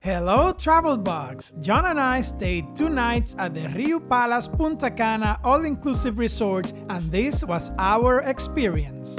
Hello travel bugs! John and I stayed 2 nights at the Riu Palace Punta Cana all-inclusive resort, and this was our experience.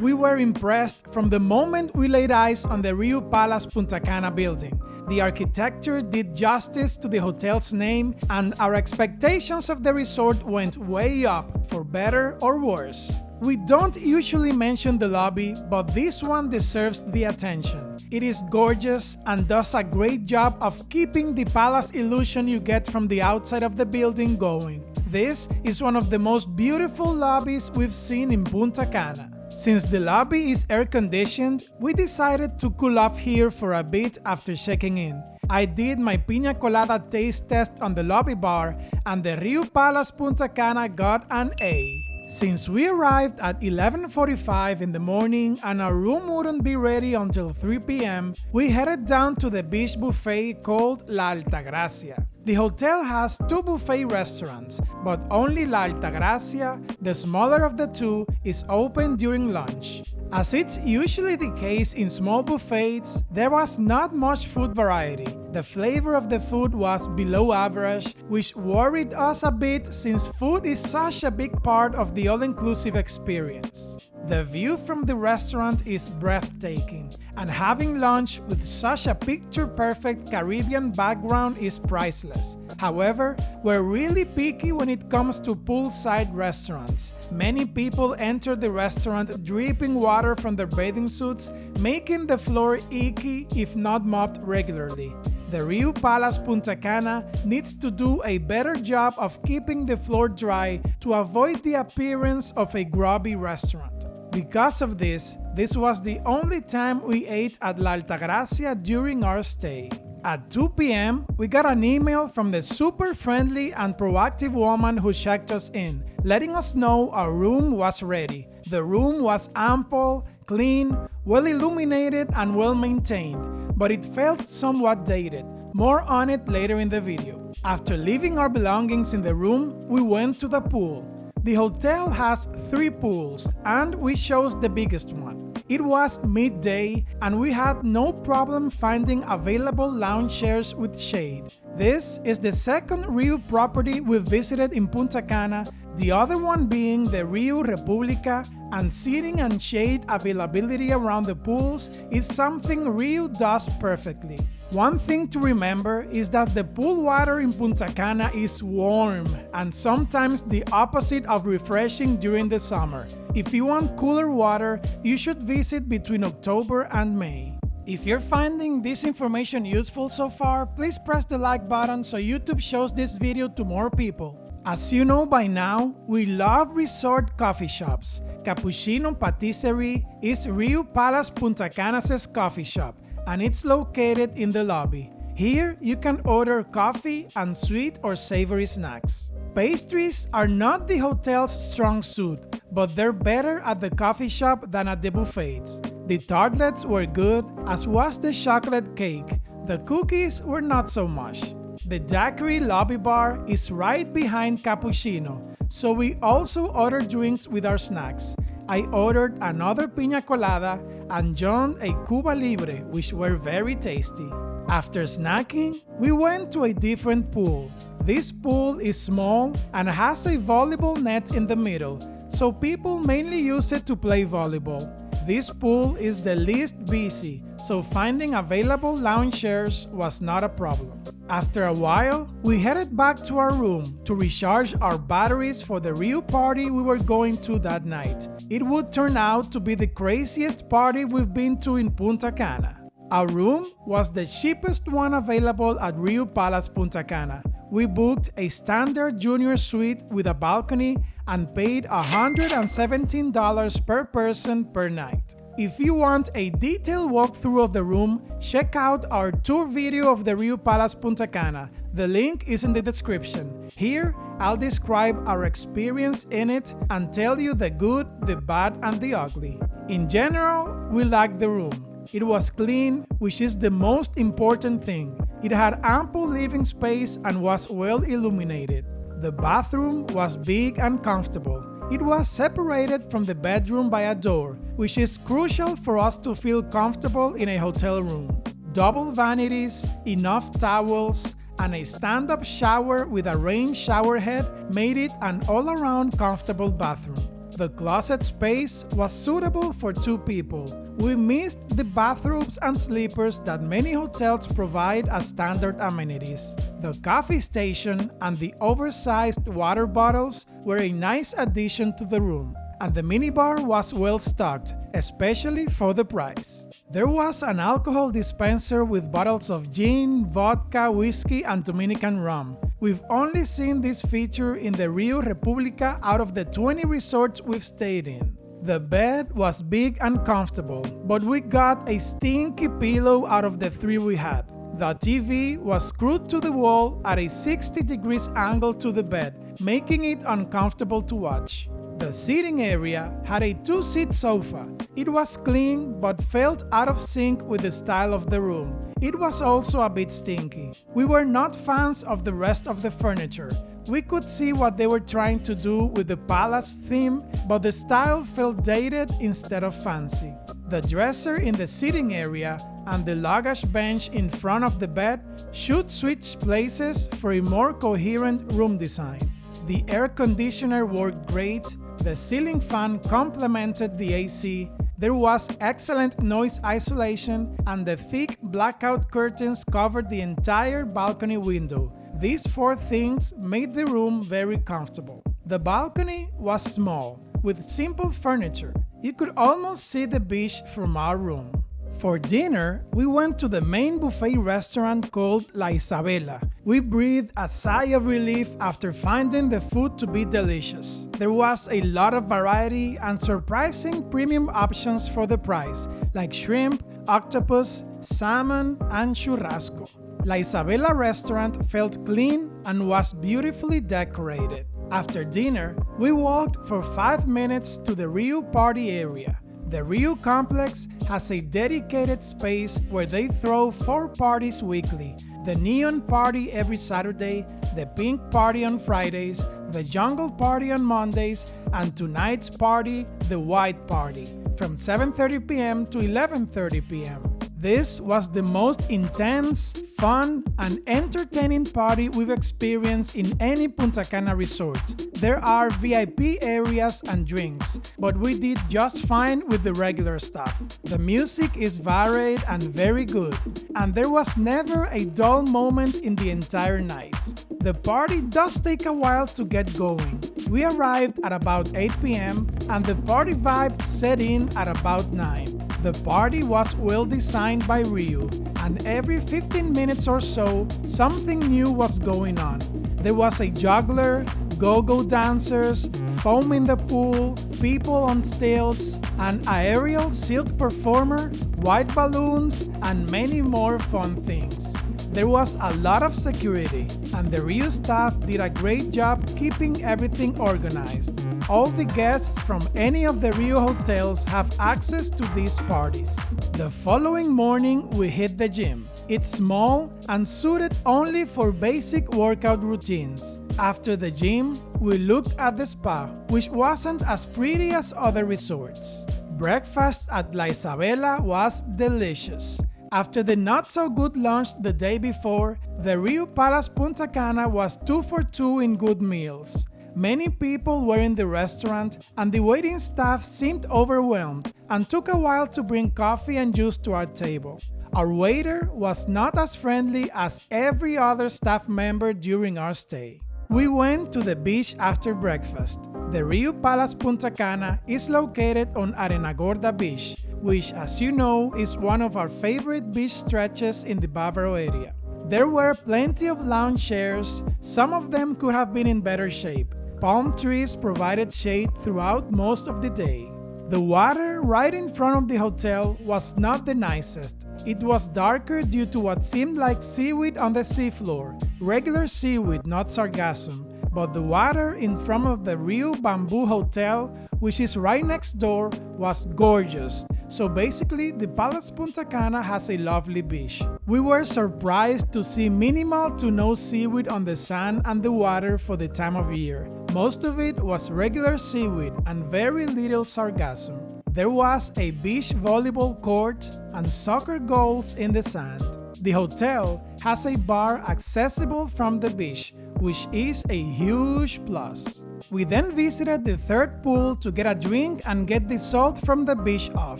We were impressed from the moment we laid eyes on the Riu Palace Punta Cana building. The architecture did justice to the hotel's name, and our expectations of the resort went way up, for better or worse. We don't usually mention the lobby, but this one deserves the attention. It is gorgeous and does a great job of keeping the palace illusion you get from the outside of the building going. This is one of the most beautiful lobbies we've seen in Punta Cana. Since the lobby is air-conditioned, we decided to cool off here for a bit after checking in. I did my piña colada taste test on the lobby bar, and the Riu Palace Punta Cana got an A. Since we arrived at 11:45 in the morning and our room wouldn't be ready until 3 p.m., we headed down to the beach buffet called La Altagracia. The hotel has 2 buffet restaurants, but only La Altagracia, the smaller of the 2, is open during lunch. As it's usually the case in small buffets, there was not much food variety. The flavor of the food was below average, which worried us a bit since food is such a big part of the all-inclusive experience. The view from the restaurant is breathtaking, and having lunch with such a picture-perfect Caribbean background is priceless. However, we're really picky when it comes to poolside restaurants. Many people enter the restaurant dripping water from their bathing suits, making the floor icky if not mopped regularly. The Riu Palace Punta Cana needs to do a better job of keeping the floor dry to avoid the appearance of a grubby restaurant. Because of this was the only time we ate at La Altagracia during our stay. At 2 p.m., we got an email from the super friendly and proactive woman who checked us in, letting us know our room was ready. The room was ample, clean, well illuminated, and well maintained, but it felt somewhat dated. More on it later in the video. After leaving our belongings in the room, we went to the pool. The hotel has 3 pools, and we chose the biggest one. It was midday, and we had no problem finding available lounge chairs with shade. This is the second Riu property we visited in Punta Cana, the other one being the Riu República, and seating and shade availability around the pools is something Riu does perfectly. One thing to remember is that the pool water in Punta Cana is warm and sometimes the opposite of refreshing during the summer. If you want cooler water, you should visit between October and May. If you're finding this information useful so far, please press the like button so YouTube shows this video to more people. As you know by now, we love resort coffee shops. Cappuccino Patisserie is Riu Palace Punta Cana's coffee shop, and it's located in the lobby. Here, you can order coffee and sweet or savory snacks. Pastries are not the hotel's strong suit, but they're better at the coffee shop than at the buffets. The tartlets were good, as was the chocolate cake. The cookies were not so much. The daiquiri lobby bar is right behind Cappuccino, so we also ordered drinks with our snacks. I ordered another piña colada and John a Cuba Libre, which were very tasty. After snacking, we went to a different pool. This pool is small and has a volleyball net in the middle, so people mainly use it to play volleyball. This pool is the least busy, so finding available lounge chairs was not a problem. After a while, we headed back to our room to recharge our batteries for the Riu party we were going to that night. It would turn out to be the craziest party we've been to in Punta Cana. Our room was the cheapest one available at Riu Palace Punta Cana. We booked a standard junior suite with a balcony and paid $117 per person per night. If you want a detailed walkthrough of the room, check out our tour video of the Riu Palace Punta Cana. The link is in the description. Here, I'll describe our experience in it and tell you the good, the bad, and the ugly. In general, we liked the room. It was clean, which is the most important thing. It had ample living space and was well illuminated. The bathroom was big and comfortable. It was separated from the bedroom by a door, which is crucial for us to feel comfortable in a hotel room. Double vanities, enough towels, and a stand-up shower with a rain shower head made it an all-around comfortable bathroom. The closet space was suitable for 2 people. We missed the bathrobes and sleepers that many hotels provide as standard amenities. The coffee station and the oversized water bottles were a nice addition to the room, and the minibar was well stocked, especially for the price. There was an alcohol dispenser with bottles of gin, vodka, whiskey, and Dominican rum. We've only seen this feature in the Rio República out of the 20 resorts we've stayed in. The bed was big and comfortable, but we got a stinky pillow out of the 3 we had. The TV was screwed to the wall at a 60 degrees angle to the bed, making it uncomfortable to watch. The seating area had a 2-seat sofa. It was clean but felt out of sync with the style of the room. It was also a bit stinky. We were not fans of the rest of the furniture. We could see what they were trying to do with the palace theme, but the style felt dated instead of fancy. The dresser in the sitting area and the luggage bench in front of the bed should switch places for a more coherent room design. The air conditioner worked great, the ceiling fan complemented the AC, there was excellent noise isolation, and the thick blackout curtains covered the entire balcony window. These 4 things made the room very comfortable. The balcony was small, with simple furniture. You could almost see the beach from our room. For dinner, we went to the main buffet restaurant called La Isabela. We breathed a sigh of relief after finding the food to be delicious. There was a lot of variety and surprising premium options for the price, like shrimp, octopus, salmon, and churrasco. La Isabela restaurant felt clean and was beautifully decorated. After dinner, we walked for 5 minutes to the Riu party area. The Riu complex has a dedicated space where they throw 4 parties weekly: the Neon Party every Saturday, the Pink Party on Fridays, the Jungle Party on Mondays, and tonight's party, the White Party, from 7:30 p.m. to 11:30 p.m. This was the most intense, fun, and entertaining party we've experienced in any Punta Cana resort. There are VIP areas and drinks, but we did just fine with the regular stuff. The music is varied and very good, and there was never a dull moment in the entire night. The party does take a while to get going. We arrived at about 8 p.m. and the party vibe set in at about 9. The party was well designed by Riu, and every 15 minutes or so, something new was going on. There was a juggler, go-go dancers, foam in the pool, people on stilts, an aerial silk performer, white balloons, and many more fun things. There was a lot of security, and the Riu staff did a great job keeping everything organized. All the guests from any of the Riu hotels have access to these parties. The following morning, we hit the gym. It's small and suited only for basic workout routines. After the gym, we looked at the spa, which wasn't as pretty as other resorts. Breakfast at La Isabela was delicious. After the not-so-good lunch the day before, the Riu Palace Punta Cana was 2 for 2 in good meals. Many people were in the restaurant, and the waiting staff seemed overwhelmed and took a while to bring coffee and juice to our table. Our waiter was not as friendly as every other staff member during our stay. We went to the beach after breakfast. The Riu Palace Punta Cana is located on Arena Gorda Beach, which, as you know, is one of our favorite beach stretches in the Bávaro area. There were plenty of lounge chairs, some of them could have been in better shape. Palm trees provided shade throughout most of the day. The water right in front of the hotel was not the nicest. It was darker due to what seemed like seaweed on the seafloor. Regular seaweed, not sargassum. But the water in front of the Riu Bamboo Hotel, which is right next door, was gorgeous. So basically, the Palace Punta Cana has a lovely beach. We were surprised to see minimal to no seaweed on the sand and the water for the time of year. Most of it was regular seaweed and very little sargassum. There was a beach volleyball court and soccer goals in the sand. The hotel has a bar accessible from the beach, which is a huge plus. We then visited the third pool to get a drink and get the salt from the beach off.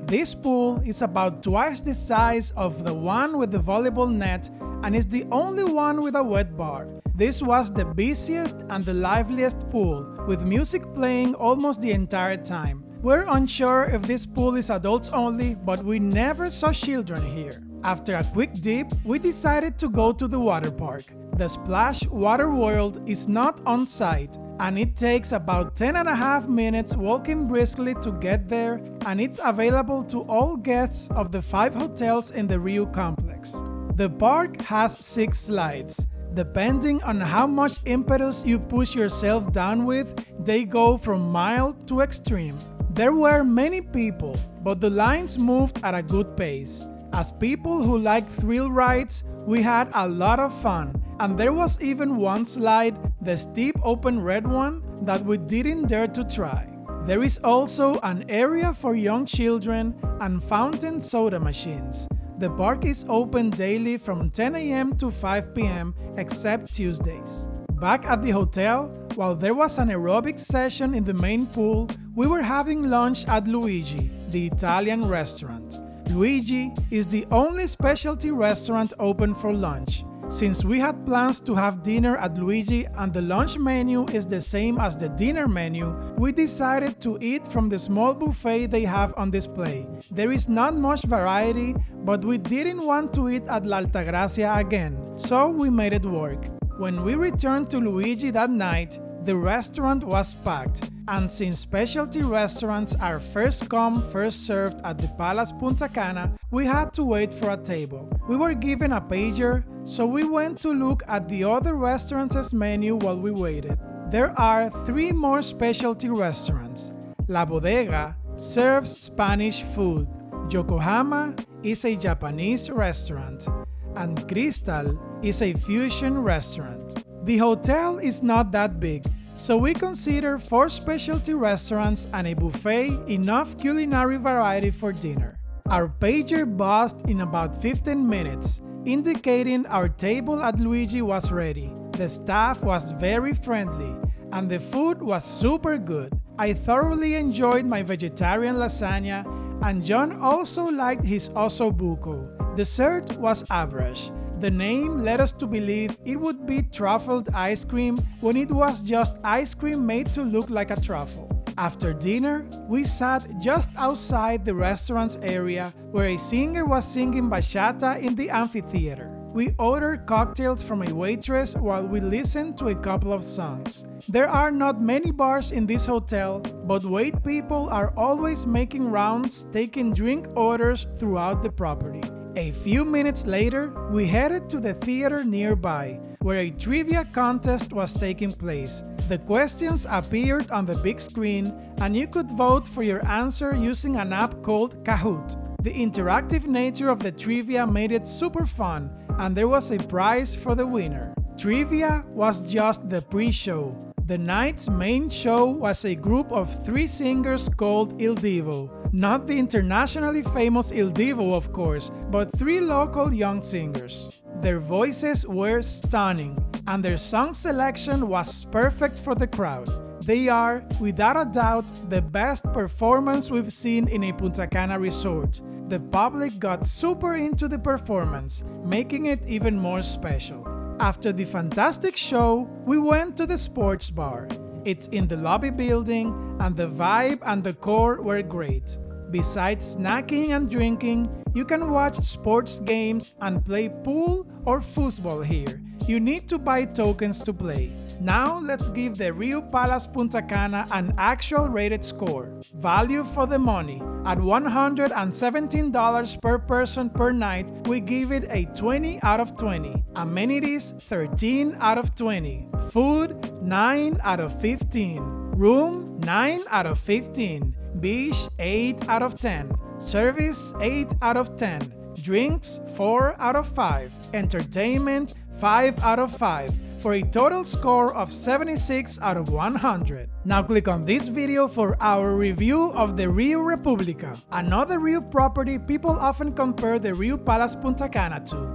This pool is about twice the size of the one with the volleyball net and is the only one with a wet bar. This was the busiest and the liveliest pool, with music playing almost the entire time. We're unsure if this pool is adults only, but we never saw children here. After a quick dip, we decided to go to the water park. The Splash Water World is not on site, and it takes about 10.5 minutes walking briskly to get there, and it's available to all guests of the 5 hotels in the Riu complex. The park has 6 slides. Depending on how much impetus you push yourself down with, they go from mild to extreme. There were many people, but the lines moved at a good pace. As people who like thrill rides, we had a lot of fun, and there was even one slide, the steep open red one, that we didn't dare to try. There is also an area for young children and fountain soda machines. The park is open daily from 10 a.m. to 5 p.m. except Tuesdays. Back at the hotel, while there was an aerobics session in the main pool, we were having lunch at Luigi, the Italian restaurant. Luigi is the only specialty restaurant open for lunch. Since we had plans to have dinner at Luigi and the lunch menu is the same as the dinner menu, we decided to eat from the small buffet they have on display. There is not much variety, but we didn't want to eat at La Altagracia again, so we made it work. When we returned to Luigi that night, the restaurant was packed, and since specialty restaurants are first come, first served at the Palace Punta Cana, we had to wait for a table. We were given a pager, so we went to look at the other restaurants' menu while we waited. There are 3 more specialty restaurants. La Bodega serves Spanish food. Yokohama is a Japanese restaurant, and Crystal is a fusion restaurant. The hotel is not that big, so we consider 4 specialty restaurants and a buffet enough culinary variety for dinner. Our pager buzzed in about 15 minutes, indicating our table at Luigi was ready. The staff was very friendly, and the food was super good. I thoroughly enjoyed my vegetarian lasagna, and John also liked his osso buco. Dessert was average. The name led us to believe it would be truffled ice cream when it was just ice cream made to look like a truffle. After dinner, we sat just outside the restaurant's area where a singer was singing bachata in the amphitheater. We ordered cocktails from a waitress while we listened to a couple of songs. There are not many bars in this hotel, but wait people are always making rounds taking drink orders throughout the property. A few minutes later, we headed to the theater nearby, where a trivia contest was taking place. The questions appeared on the big screen, and you could vote for your answer using an app called Kahoot. The interactive nature of the trivia made it super fun, and there was a prize for the winner. Trivia was just the pre-show. The night's main show was a group of 3 singers called Il Divo. Not the internationally famous Il Divo, of course, but 3 local young singers. Their voices were stunning, and their song selection was perfect for the crowd. They are, without a doubt, the best performance we've seen in a Punta Cana resort. The public got super into the performance, making it even more special. After the fantastic show, we went to the sports bar. It's in the lobby building, and the vibe and the decor were great. Besides snacking and drinking, you can watch sports games and play pool or football here. You need to buy tokens to play. Now let's give the Riu Palace Punta Cana an actual rated score. Value for the money. At $117 per person per night, we give it a 20 out of 20. Amenities, 13 out of 20. Food, 9 out of 15. Room, 9 out of 15. Beach, 8 out of 10. Service, 8 out of 10. Drinks, 4 out of 5. Entertainment, 5 out of 5. for a total score of 76 out of 100. Now click on this video for our review of the Riu Repubblica, another Riu property people often compare the Riu Palace Punta Cana to.